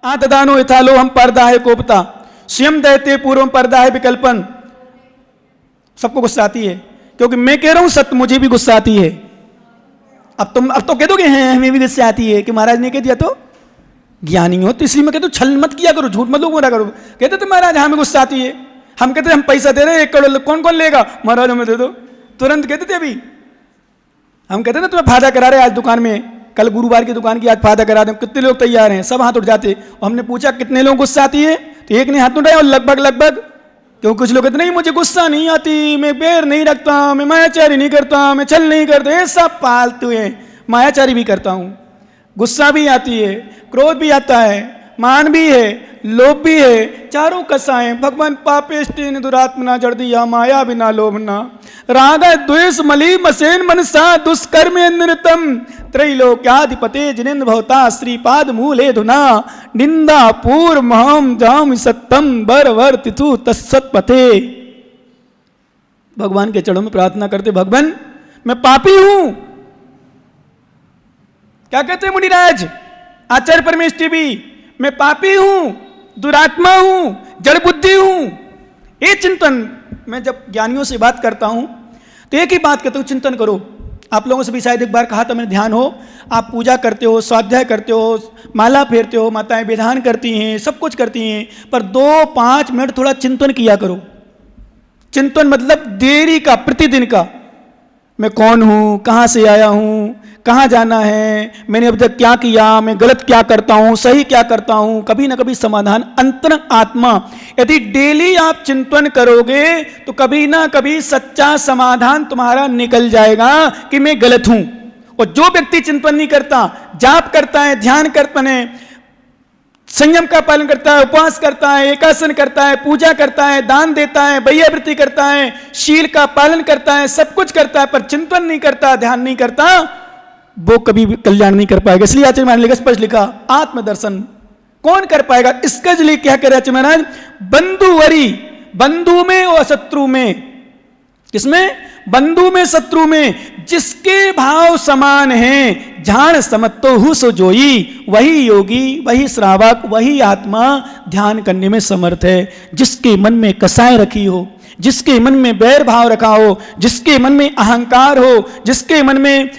आतदानो यथालो हम पर्दा है कोपता स्वयं दयते पूर्वम पर्दा है विकल्पन। सबको गुस्सा आती है क्योंकि मैं कह रहा हूं सत्य, मुझे भी गुस्सा आती है। अब तो कह दोगे हैं हमें भी गुस्सा आती है कि महाराज ने कह दिया तो ज्ञानी हो, तो इसलिए मैं कहता हूं छल मत किया करो, झूठ मत बोला करो। कहते थे महाराज हमें गुस्सा आती है, हम कहते हम पैसा दे रहे हैं 1 करोड़, कौन कौन लेगा, महाराज हमें दे दो, तुरंत कहते थे। अभी हम कहते ना तुम्हें फायदा करा रहे आज दुकान में, कल गुरुवार की दुकान की आज फायदा करा दें, कितने लोग तैयार हैं, सब हाथ उठ जाते। और हमने पूछा कितने लोगों को गुस्सा आती है, तो एक ने हाथ उठाया और लगभग क्योंकि कुछ लोग कहते नहीं मुझे गुस्सा नहीं आती, मैं पैर नहीं रखता, मैं मायाचारी नहीं करता, मैं छल नहीं करता, ये सब पालतू है। मायाचारी भी करता हूं, गुस्सा भी आती है, क्रोध भी आता है, मान भी है, लोभ भी है, चारों कसाएं भगवान पापेष्टि दुरात्मना जड़ दिया माया बिना लोभना राग द्वेष मली मसेन मनसा दुष्कर्म निरतम त्रैलोक्याधिपते जिनेन्द्र भवता श्रीपाद मूले धुना निंदा पूर्व महम जाम सत्यम बर वर तिथु तत्सत्पथे। भगवान के चरणों में प्रार्थना करते, भगवान मैं पापी हूं। क्या कहते मुनिराज आचार्य परमेष्टि भी, मैं पापी हूं, दुरात्मा हूं, जड़ बुद्धि हूं। ये चिंतन मैं जब ज्ञानियों से बात करता हूं तो एक ही बात कहता हूं, चिंतन करो। आप लोगों से भी शायद एक बार कहा था मैंने, ध्यान हो, आप पूजा करते हो, स्वाध्याय करते हो, माला फेरते हो, माताएं विधान करती हैं, सब कुछ करती हैं, पर 2-5 मिनट थोड़ा चिंतन किया करो। चिंतन मतलब देरी का, प्रतिदिन का, मैं कौन हूं, कहां से आया हूं, कहां जाना है, मैंने अब तक क्या किया, मैं गलत क्या करता हूं, सही क्या करता हूं, कभी ना कभी समाधान। अंतर आत्मा यदि डेली आप चिंतन करोगे तो कभी ना कभी सच्चा समाधान तुम्हारा निकल जाएगा कि मैं गलत हूं। और जो व्यक्ति चिंतन नहीं करता, जाप करता है, ध्यान करता है, संयम का पालन करता है, उपवास करता है, एकासन करता है, पूजा करता है, दान देता है, वैयावृत्ति करता है, शील का पालन करता है, सब कुछ करता है, पर चिंतन नहीं करता, ध्यान नहीं करता, वो कभी भी कल्याण नहीं कर पाएगा। इसलिए आचार्य महाराज ने स्पष्ट लिखा, आत्मदर्शन कौन कर पाएगा। इसके लिए क्या करे आचार्य महाराज, बंधुवरी, बंधु में और शत्रु में, किसमें, बंधु में शत्रु में, जिसके भाव समान हैं, झाण समत्तो हु सो जोई, वही योगी, वही श्रावक, वही आत्मा ध्यान करने में समर्थ है। जिसके मन में कसाय रखी हो, जिसके मन में बैर भाव रखा हो, जिसके मन में अहंकार हो, जिसके मन में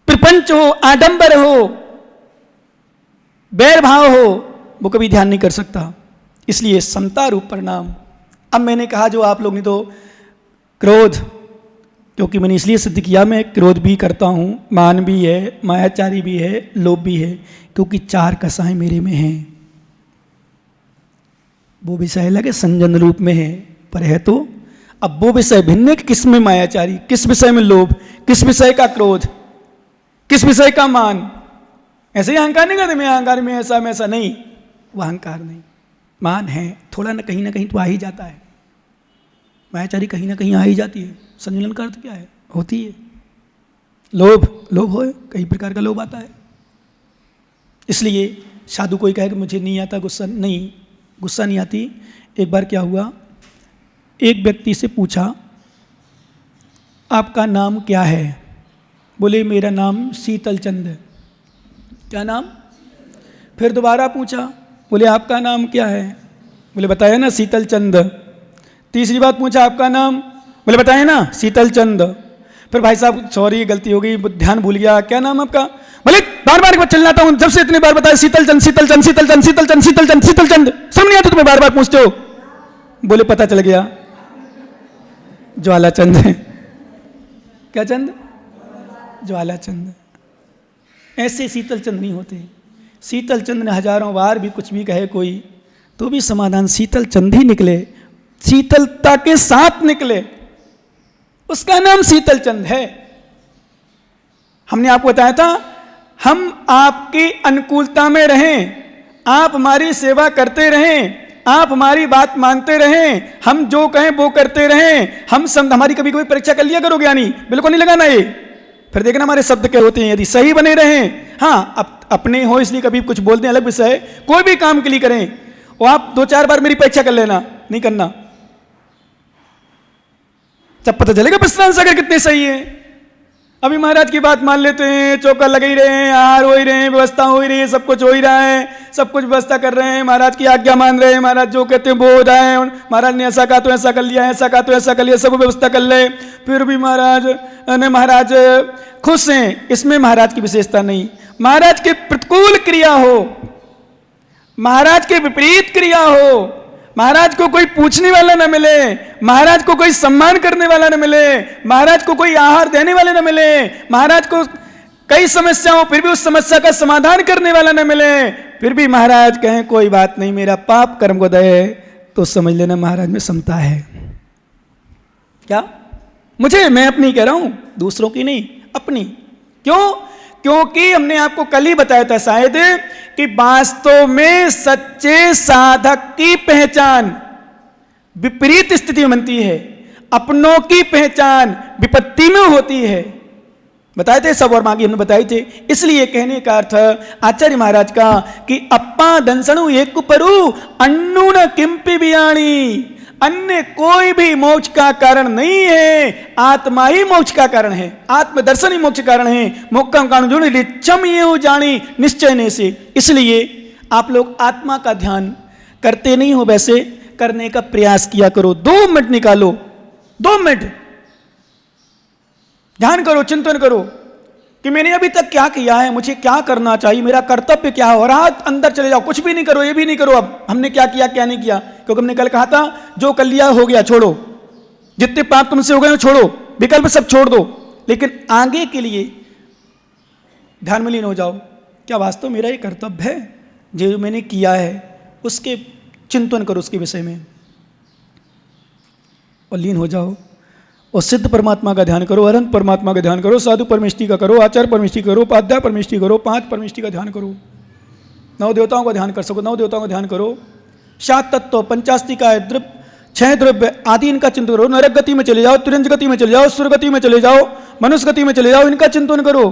प्रपंच हो, आडंबर हो, बैर भाव हो, वो कभी ध्यान नहीं कर सकता। इसलिए समता रूप परिणाम। अब मैंने कहा जो आप लोग ने तो क्रोध, क्योंकि मैंने इसलिए सिद्ध किया मैं क्रोध भी करता हूं, मान भी है, मायाचारी भी है, लोभ भी है, क्योंकि 4 कसाएं मेरे में हैं। वो विषय लगे संजन रूप में है, पर है तो अब वो विषय भिन्न है कि किस में मायाचारी, किस विषय में लोभ, किस विषय का क्रोध, किस विषय का मान। ऐसे ही अहंकार नहीं करते, मैं अहंकार में ऐसा में ऐसा नहीं, वो अहंकार नहीं, मान है, थोड़ा ना कहीं तो आ ही जाता है। मायाचारी कहीं ना कहीं आ ही जाती है। संजुलन का अर्थ क्या है, होती है। लोभ, लोभ हो, कई प्रकार का लोभ आता है। इसलिए साधु कोई कहे कि मुझे नहीं आता गुस्सा, नहीं, गुस्सा नहीं आती। एक बार क्या हुआ, एक व्यक्ति से पूछा आपका नाम क्या है, बोले मेरा नाम शीतल चंद है। क्या नाम, फिर दोबारा पूछा, बोले आपका नाम क्या है, बोले बताया ना शीतल चंद। तीसरी बात पूछा आपका नाम, बोले बताया ना शीतल चंद। फिर भाई साहब सॉरी गलती हो गई, ध्यान भूल गया, क्या नाम आपका, बोले बार बार चिल्लाता हूं, जब से इतने बार बताया शीतल चंद शीतल चंद शीतल चंद शीतल चंद शीतल चंद शीतल चंद, समझ नहीं आता तुम्हें, बार बार पूछते हो। बोले पता चल गया, ज्वाला चंद है। क्या चंद, ज्वाला चंद। ऐसे शीतल चंद नहीं होते। शीतल चंद ने हजारों बार भी कुछ भी कहे कोई, तो भी समाधान शीतल चंद ही निकले, शीतलता के साथ निकले, उसका नाम शीतल चंद है। हमने आपको बताया था हम आपकी अनुकूलता में रहें, आप हमारी सेवा करते रहें, आप हमारी बात मानते रहें, हम जो कहें वो करते रहें। हमारी कभी कभी परीक्षा कर लिया करो ज्ञानी, बिल्कुल नहीं लगाना ये, फिर देखना हमारे शब्द क्या होते हैं, यदि सही बने रहें। हाँ, अब अपने हो इसलिए कभी कुछ बोलते हैं अलग विषय, कोई भी काम के लिए करें और आप 2-4 बार मेरी परीक्षा कर लेना, नहीं करना, जब पता चलेगा प्रश्न आंसर कितने सही है। अभी महाराज की बात मान लेते हैं, चौका लग ही रहे हैं, आहार हो ही रहे हैं, व्यवस्था हो ही रही है, सब कुछ हो ही रहा है, सब कुछ व्यवस्था कर रहे हैं, महाराज की आज्ञा मान रहे हैं, महाराज जो कहते हैं वो हो रहा है, महाराज ने ऐसा कहा तो ऐसा कर लिया, ऐसा कहा तो ऐसा कर लिया, सब व्यवस्था कर ले, फिर भी महाराज खुश हैं, इसमें महाराज की विशेषता नहीं। महाराज के प्रतिकूल क्रिया हो, महाराज के विपरीत क्रिया हो, महाराज को कोई पूछने वाला न मिले, महाराज को कोई सम्मान करने वाला न मिले, महाराज को कोई आहार देने वाले न मिले, महाराज को कई समस्याओं फिर भी उस समस्या का समाधान करने वाला न मिले, फिर भी महाराज कहें कोई बात नहीं, मेरा पाप कर्म को दे, तो समझ लेना महाराज में समता है। क्या मुझे, मैं अपनी कह रहा हूं, दूसरों की नहीं, अपनी। क्यों? क्योंकि हमने आपको कल ही बताया था शायद कि वास्तव में सच्चे साधक की पहचान विपरीत स्थिति में बनती है, अपनों की पहचान विपत्ति में होती है। बताए थे सब, और बाकी हमने बताए थे। इसलिए कहने का अर्थ आचार्य महाराज का कि अप्पा दंसणु एक परु अन्नू न किंपि बियाणी, अन्य कोई भी मोक्ष का कारण नहीं है, आत्मा ही मोक्ष का कारण है, आत्मदर्शन ही मोक्ष कारण है। मोक्षम कारण जो निश्चम ये जानी निश्चय ने से। इसलिए आप लोग आत्मा का ध्यान करते नहीं हो, वैसे करने का प्रयास किया करो। 2 मिनट निकालो, 2 मिनट ध्यान करो, चिंतन करो कि मैंने अभी तक क्या किया है, मुझे क्या करना चाहिए, मेरा कर्तव्य क्या है। और हाथ अंदर चले जाओ, कुछ भी नहीं करो, ये भी नहीं करो अब हमने क्या किया क्या नहीं किया, क्योंकि हमने कल कहा था जो कर लिया हो गया, छोड़ो, जितने पाप तुमसे हो गए छोड़ो, विकल्प सब छोड़ दो। लेकिन आगे के लिए ध्यान में लीन हो जाओ, क्या वास्तव मेरा ये कर्तव्य है जो मैंने किया है, उसके चिंतन करो, उसके विषय में, और लीन हो जाओ। और सिद्ध परमात्मा का ध्यान करो, अनंत परमात्मा का ध्यान करो, साधु परमेष्टि का करो, आचार्य परमेष्टि करो, उपाध्याय परमेष्टि करो, 5 परमेष्टि का ध्यान करो, 9 देवताओं का ध्यान कर सको 9 देवताओं का ध्यान करो, 7 तत्व, पंचास्तिका, 6 द्रव्य आदि इनका चिंतन करो। नरक गति में चले जाओ, तिरंज गति में चले जाओ, सुर गति में चले जाओ, मनुष्य गति में चले जाओ, इनका चिंतन करो।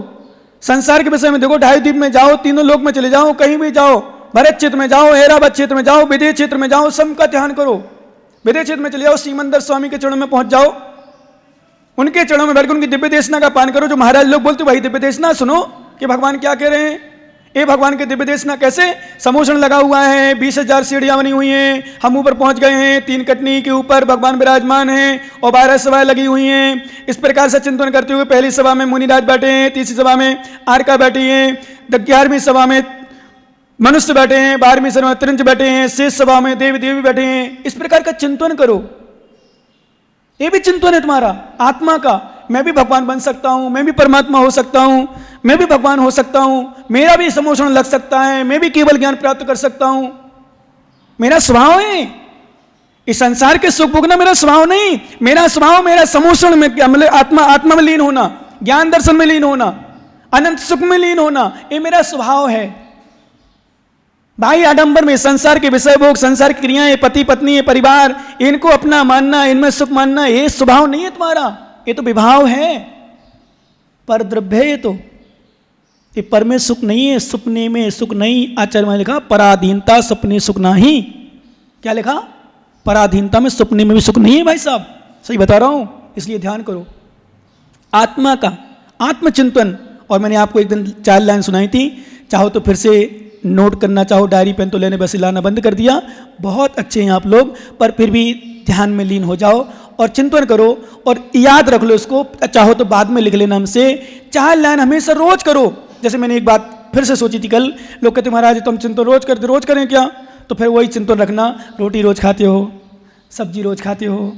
संसार के विषय में देखो, 2.5 द्वीप में जाओ, तीनों लोक में चले जाओ, कहीं भी जाओ, भरत क्षेत्र में जाओ, ऐरावत क्षेत्र में जाओ, विदेह क्षेत्र में जाओ, सबका ध्यान करो। विदेह क्षेत्र में चले जाओ, सीमंदर स्वामी के चरणों में पहुंच जाओ, उनके चरणों में बैठकर उनकी दिव्य देशना का पान करो। जो महाराज लोग बोलते भाई दिव्य देशना सुनो कि भगवान क्या कह रहे हैं, ये भगवान के दिव्य देशना कैसे, समोषण लगा हुआ है, 20,000 सीढ़ियां बनी हुई हैं, हम ऊपर पहुंच गए हैं, 3 कटनी के ऊपर भगवान विराजमान हैं और 12 सभाएं लगी हुई हैं। इस प्रकार से चिंतन करते हुए पहली सभा में मुनिराज बैठे हैं, तीसरी सभा में आरका बैठी है, 11वीं सभा में मनुष्य बैठे हैं, 12वीं सभा में त्रिंज बैठे हैं, शेष सभा में देवी देवी बैठे हैं। इस प्रकार का चिंतन करो, ये भी चिंतन है तुम्हारा आत्मा का। मैं भी भगवान बन सकता हूं, मैं भी परमात्मा हो सकता हूं, मैं भी भगवान हो सकता हूं, मेरा भी समोषण लग सकता है, मैं भी केवल ज्ञान प्राप्त कर सकता हूं, मेरा स्वभाव है। इस संसार के सुख भोगना मेरा स्वभाव नहीं, मेरा स्वभाव मेरा समोषण में क्या मतलब आत्मा में लीन होना, ज्ञान दर्शन में लीन होना, अनंत सुख में लीन होना, ये मेरा स्वभाव है। भाई आडंबर में संसार के विषय भोग, संसार की क्रियाएं, पति पत्नी, परिवार, इनको अपना मानना, इनमें सुख मानना, ये स्वभाव नहीं है तुम्हारा, ये तो विभाव है, पर द्रव्य है। ये पर में सुख नहीं है, सपने में सुख नहीं। आचार्य ने लिखा पराधीनता सपने सुख नहीं। क्या लिखा? पराधीनता में सपने में भी सुख नहीं है भाई साहब, सही बता रहा हूं। इसलिए ध्यान करो आत्मा का, आत्मचिंतन। और मैंने आपको एक दिन 4 लाइन सुनाई थी, चाहो तो फिर से नोट करना, चाहो डायरी पेन तो लेने बस लाना बंद कर दिया। बहुत अच्छे हैं आप लोग, पर फिर भी ध्यान में लीन हो जाओ और चिंतन करो और याद रख लो इसको। चाहो तो बाद में लिख लेना हमसे। 4 लाइन हमेशा रोज करो। जैसे मैंने एक बात फिर से सोची थी कल, लोग कहते महाराज तुम चिंतन रोज करते, रोज करें क्या? तो फिर वही चिंतन रखना, रोटी रोज खाते हो, सब्जी रोज खाते हो,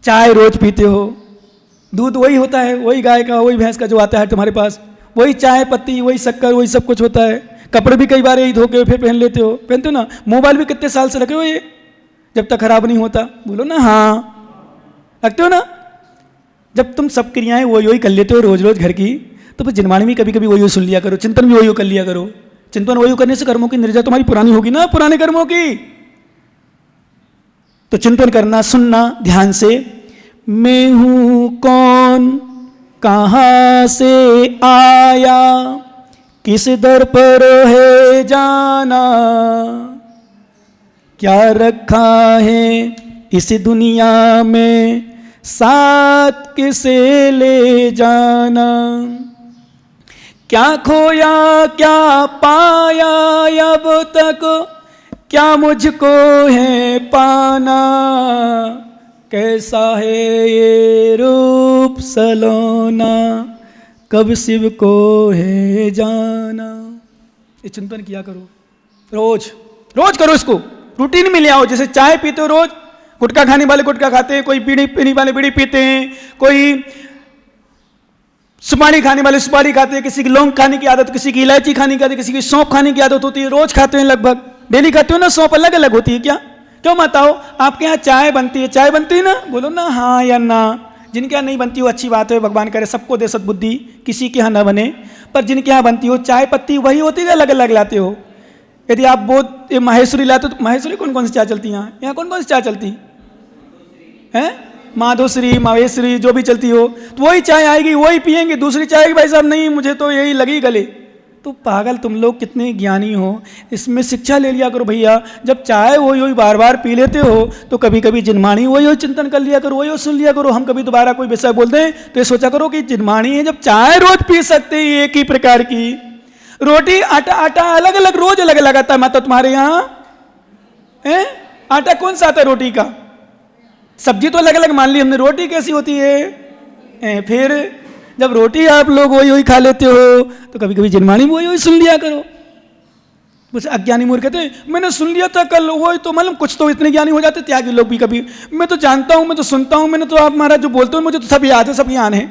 चाय रोज पीते हो, दूध वही होता है, वही गाय का वही भैंस का जो आता है तुम्हारे पास, वही चाय पत्ती, वही शक्कर, वही सब कुछ होता है। कपड़े भी कई बार यही धो के फिर पहन लेते हो, पहनते हो ना। मोबाइल भी कितने साल से रखे हो ये, जब तक खराब नहीं होता? बोलो ना हाँ, रखते हो ना। जब तुम सब क्रियाएं वही कर लेते हो रोज रोज घर की, तो फिर जिनवाणी भी कभी कभी वही सुन लिया करो, चिंतन भी वही कर लिया करो। चिंतन वही करने से कर्मों की निर्जा तुम्हारी पुरानी होगी ना, पुराने कर्मों की। तो चिंतन करना, सुनना ध्यान से। मैं हूं कौन, कहां से आया, किस दर पर है जाना, क्या रखा है इस दुनिया में साथ किसे ले जाना। क्या खोया क्या पाया अब तक, क्या मुझको है पाना, कैसा है ये रूप सलोना, कब शिव को है जाना। ये चिंतन किया करो, रोज रोज करो इसको, रूटीन में ले आओ। जैसे चाय पीते हो रोज, गुटखा खाने वाले गुटखा खाते हैं, कोई बीड़ी पीने वाले बीड़ी पीते हैं, कोई सुपारी खाने वाले सुपारी खाते हैं, किसी की लौंग खाने की आदत, किसी की इलायची खाने की आदत, किसी की सौंफ खाने की आदत होती है, रोज खाते हैं, लगभग डेली खाते हो ना। सौंफ अलग अलग होती है क्या? क्यों माताओ आपके यहाँ चाय बनती है? चाय बनती है ना, बोलो ना हाँ या ना। जिनके यहाँ नहीं बनती हो अच्छी बात है, भगवान करे सबको दे सद्बुद्धि, किसी के यहाँ ना बने। पर जिनके यहाँ बनती हो चाय पत्ती वही होती है, अलग अलग लाते हो। यदि आप बहुत माहेश्वरी लाते हो तो माहेश्वरी कौन कौन सी चाय चलती है यहाँ कौन कौन सी चाय चलती है? माधोश्री माहेश्वरी जो भी चलती हो, तो वही चाय आएगी, वही पियेंगे। दूसरी चाय भाई साहब नहीं, मुझे तो यही लगी गले। तो पागल तुम लोग कितने ज्ञानी हो, इसमें शिक्षा ले लिया करो भैया। जब चाय वही वही बार बार पी लेते हो तो कभी कभी जिनमानी वही वही चिंतन कर लिया करो, वही वही सुन लिया करो। हम कभी दोबारा कोई विषय बोलते हैं तो ये सोचा करो कि जिनमानी है, जब चाय रोज पी सकते हैं एक ही प्रकार की, रोटी आटा आटा अलग अलग रोज अलग अलग आता है। माता तुम्हारे यहाँ आटा कौन सा आता है रोटी का? सब्जी तो अलग अलग मान ली हमने, रोटी कैसी होती है? फिर जब रोटी आप लोग वही वही खा लेते हो तो कभी कभी जिनमानी वही वही सुन लिया करो। कुछ अज्ञानी मूर्ख कहते हैं मैंने सुन लिया था कल, वही तो मालूम। कुछ तो इतने ज्ञानी हो जाते त्यागी लोग भी। कभी मैं तो जानता हूं, मैं तो सुनता हूं, मैंने तो आप महाराज जो बोलते हो मुझे तो सब याद है, सब ज्ञान है।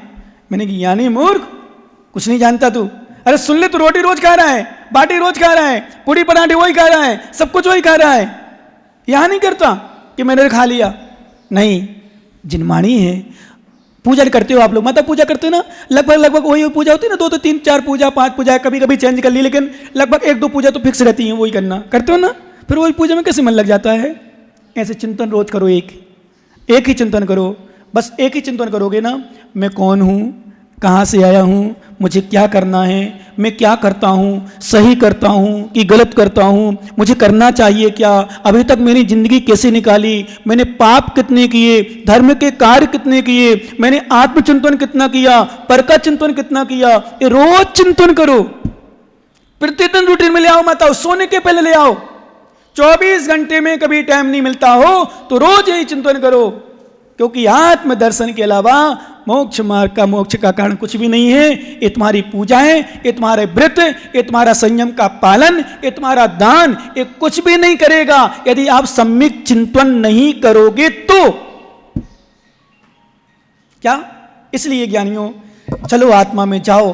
मैंने कि ज्ञानी मूर्ख, कुछ नहीं जानता तू। अरे सुन ले, तो रोटी रोज खा रहा है, बाटी रोज खा रहा है, पूरी पराठे वही खा रहा है, सब कुछ वही खा रहा है। यहां नहीं करता कि मैंने खा लिया, नहीं। जिनमानी है। पूजा करते हो आप लोग, माता पूजा करते हो ना, लगभग वही पूजा होती है ना, 2 तो 3 4 पूजा 5 पूजा, कभी कभी चेंज कर ली, लेकिन लगभग 1-2 पूजा तो फिक्स रहती है, वही करना करते हो ना। फिर वही पूजा में कैसे मन लग जाता है? ऐसे चिंतन रोज करो, एक ही चिंतन करो। बस एक ही चिंतन करोगे ना, मैं कौन हूँ, कहाँ से आया हूँ, मुझे क्या करना है, मैं क्या करता हूँ, सही करता हूँ कि गलत करता हूँ, मुझे करना चाहिए क्या, अभी तक मेरी जिंदगी कैसे निकाली, मैंने पाप कितने किए, धर्म के कार्य कितने किए, मैंने आत्मचिंतन कितना किया, पर का चिंतन कितना किया। ये रोज चिंतन करो, प्रतिदिन रूटीन में ले आओ। माता सोने के पहले ले आओ। 24 घंटे में कभी टाइम नहीं मिलता हो तो रोज यही चिंतन करो, क्योंकि आत्म दर्शन के अलावा मोक्ष मार्ग का, मोक्ष का कारण कुछ भी नहीं है। ये तुम्हारी पूजा है, ये तुम्हारे व्रत, ये तुम्हारा संयम का पालन, ये तुम्हारा दान, ये कुछ भी नहीं करेगा यदि आप सम्यक चिंतन नहीं करोगे तो। क्या? इसलिए ज्ञानियों, चलो आत्मा में जाओ,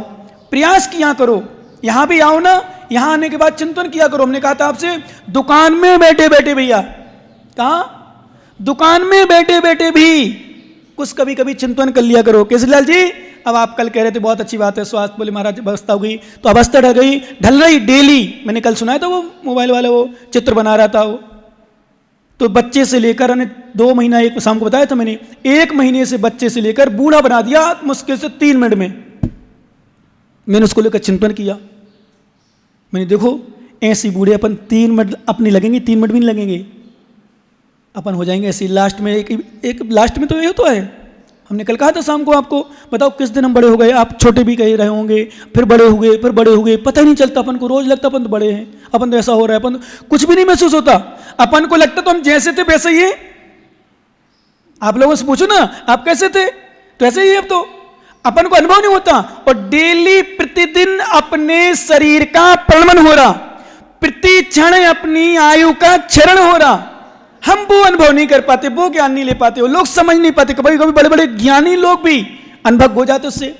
प्रयास किया करो। यहां भी आओ ना, यहां आने के बाद चिंतन किया करो। हमने कहा था आपसे, दुकान में बैठे बैठे भैया, कहा दुकान में बैठे बैठे भी कुछ कभी कभी चिंतन कर लिया करो। केसरीलाल जी, अब आप कल कह रहे थे बहुत अच्छी बात है, स्वास्थ्य बोले महाराज अवस्था हो गई, तो अवस्था ढल रही डेली। मैंने कल सुनाया था, वो मोबाइल वाला वो चित्र बना रहा था, वो तो बच्चे से लेकर 2 महीना, एक शाम को बताया था मैंने, 1 महीने से बच्चे से लेकर बूढ़ा बना दिया मुश्किल से 3 मिनट में। मैंने उसको लेकर चिंतन किया। मैंने देखो ऐसे बूढ़े अपन 3 मिनट अपने लगेंगे, 3 मिनट भी नहीं लगेंगे, अपन हो जाएंगे ऐसे। लास्ट में एक लास्ट में तो ये तो है, हमने कल कहा था शाम को आपको, बताओ किस दिन हम बड़े हो गए। आप छोटे भी कह रहे होंगे, फिर बड़े हो गए, फिर बड़े हो गए, पता ही नहीं चलता अपन को। रोज लगता अपन तो बड़े हैं, अपन तो ऐसा हो रहा है, अपन तो कुछ भी नहीं महसूस होता। अपन को लगता तो हम जैसे थे वैसे ही है। आप लोगों से पूछो ना, आप कैसे थे, तो ऐसे ही अब तो अपन को अनुभव नहीं होता। और डेली प्रतिदिन अपने शरीर का प्रलमन हो रहा, प्रति क्षण अपनी आयु का क्षरण हो रहा। हम वो अनुभव नहीं कर पाते, वो ज्ञान नहीं ले पाते, वो लोग समझ नहीं पाते। कभी कभी बड़े बड़े ज्ञानी लोग भी अनुभव हो जाते उससे।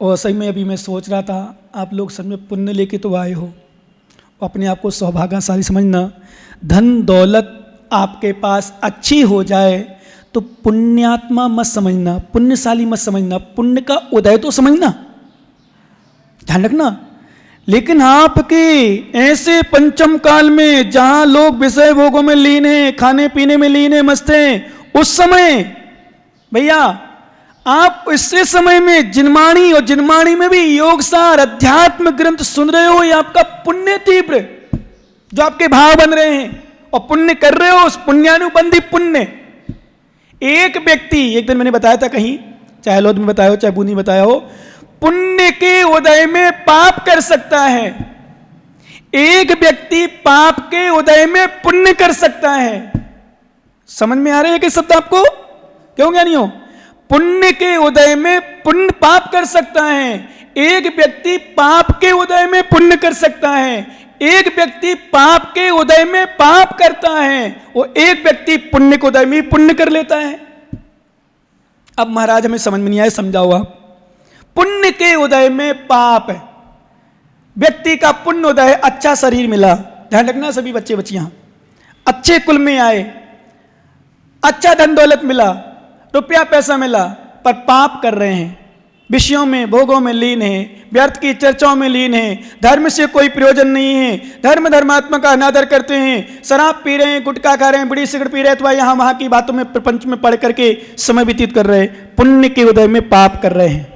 और सही में अभी मैं सोच रहा था, आप लोग सब में पुण्य लेके तो आए हो, अपने आप को सौभाग्यशाली समझना। धन दौलत आपके पास अच्छी हो जाए तो पुण्यात्मा मत समझना, पुण्यशाली मत समझना, पुण्य का उदय तो समझना, ध्यान रखना। लेकिन आपके ऐसे पंचम काल में जहां लोग विषय भोगों में लीन हैं, खाने पीने में लीन हैं, मस्त हैं, उस समय भैया आप इससे समय में जिनमाणी, और जिनमाणी में भी योगसार अध्यात्म ग्रंथ सुन रहे हो, ये आपका पुण्य तीव्र जो आपके भाव बन रहे हैं और पुण्य कर रहे हो, उस पुण्यानुबंधी पुण्य, एक व्यक्ति, एक दिन मैंने बताया था कहीं, चाहे लोध में बताया हो चाहे बूंदी बताया हो, पुण्य के उदय में पाप कर सकता है। एक व्यक्ति पाप के उदय में पुण्य कर सकता है। समझ में आ रहा है कि शब्द आपको? क्यों ज्ञानी हो? पुण्य के उदय में पुण्य पाप कर सकता है। एक व्यक्ति पाप के उदय में पुण्य कर सकता है, एक व्यक्ति पाप के उदय में पाप करता है, वो एक व्यक्ति पुण्य के उदय में पुण्य कर लेता है। अब महाराज हमें समझ में नहीं आया, समझाओ आप। पुण्य के उदय में पाप है, व्यक्ति का पुण्य उदय, अच्छा शरीर मिला, ध्यान रखना सभी बच्चे बच्चियां, अच्छे कुल में आए, अच्छा धन दौलत मिला, रुपया पैसा मिला, पर पाप कर रहे हैं, विषयों में भोगों में लीन है, व्यर्थ की चर्चाओं में लीन है, धर्म से कोई प्रयोजन नहीं है, धर्मात्मा का अनादर करते हैं, शराब पी रहे हैं, गुटखा खा रहे हैं, बीड़ी सिगरेट पी रहे हैं, अथवा यहाँ वहाँ की बातों में प्रपंच में पढ़ करके समय व्यतीत कर रहे हैं, पुण्य के उदय में पाप कर रहे हैं।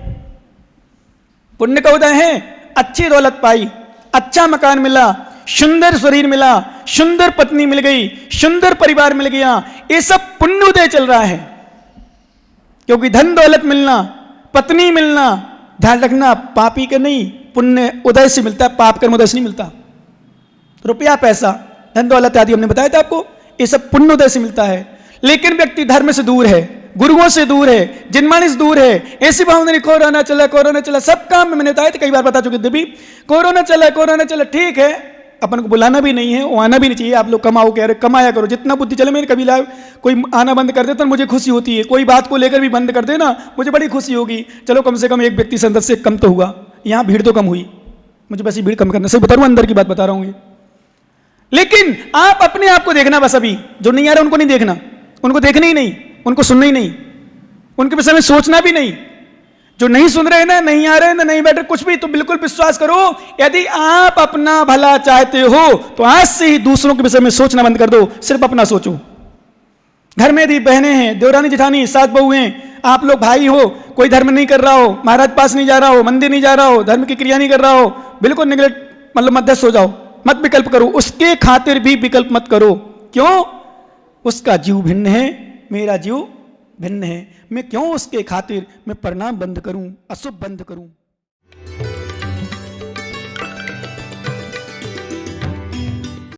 पुण्य का उदय है, अच्छी दौलत पाई, अच्छा मकान मिला, सुंदर शरीर मिला, सुंदर पत्नी मिल गई, सुंदर परिवार मिल गया, ये सब पुण्य उदय चल रहा है। क्योंकि धन दौलत मिलना, पत्नी मिलना, ध्यान रखना, पापी का नहीं, पुण्य उदय से मिलता है, पाप कर्म उदय से नहीं मिलता। रुपया पैसा धन दौलत आदि हमने बताया था आपको, ये सब पुण्य उदय से मिलता है। लेकिन व्यक्ति धर्म से दूर है, गुरुओं से दूर है, जिनमानी से दूर है, ऐसी भावना नहीं, कोरोना चला, सब काम में मैंने बताया था, कई बार बता चुके थे भी, कोरोना चला, ठीक है, अपन को बुलाना भी नहीं है, वो आना भी नहीं चाहिए। आप लोग कमाओ, कह रहे कमाया करो, जितना बुद्धि चले। मैंने कभी कोई आना बंद कर देता, मुझे खुशी होती है। कोई बात को लेकर भी बंद कर देना, मुझे बड़ी खुशी होगी। चलो कम से कम एक व्यक्ति संदर्भ से कम तो हुआ, यहाँ भीड़ तो कम हुई, मुझे बस ये भीड़ कम करना, सही बता रहा हूँ, अंदर की बात बता रहा हूँ। लेकिन आप अपने आप को देखना, बस अभी जो नहीं आ रहा उनको नहीं देखना, उनको देखना ही नहीं, उनको सुनना ही नहीं, उनके विषय में सोचना भी नहीं। जो नहीं सुन रहे ना, नहीं आ रहे ना, नहीं बैठ रहे, कुछ भी, तो बिल्कुल विश्वास करो, यदि आप अपना भला चाहते हो तो आज से ही दूसरों के विषय में सोचना बंद कर दो, सिर्फ अपना सोचो। घर में यदि बहनें हैं, देवरानी जेठानी, सास बहू हैं, आप लोग भाई हो, कोई धर्म नहीं कर रहा हो, महाराज पास नहीं जा रहा हो, मंदिर नहीं जा रहा हो, धर्म की क्रिया नहीं कर रहा हो, बिल्कुल निगलेक्ट, मतलब मध्यस्थ हो जाओ, मत विकल्प करो, उसके खातिर भी विकल्प मत करो। क्यों? उसका जीव भिन्न है, मेरा जीव भिन्न है, मैं क्यों उसके खातिर मैं परिणाम बंद करूं, अशुभ बंद करूं।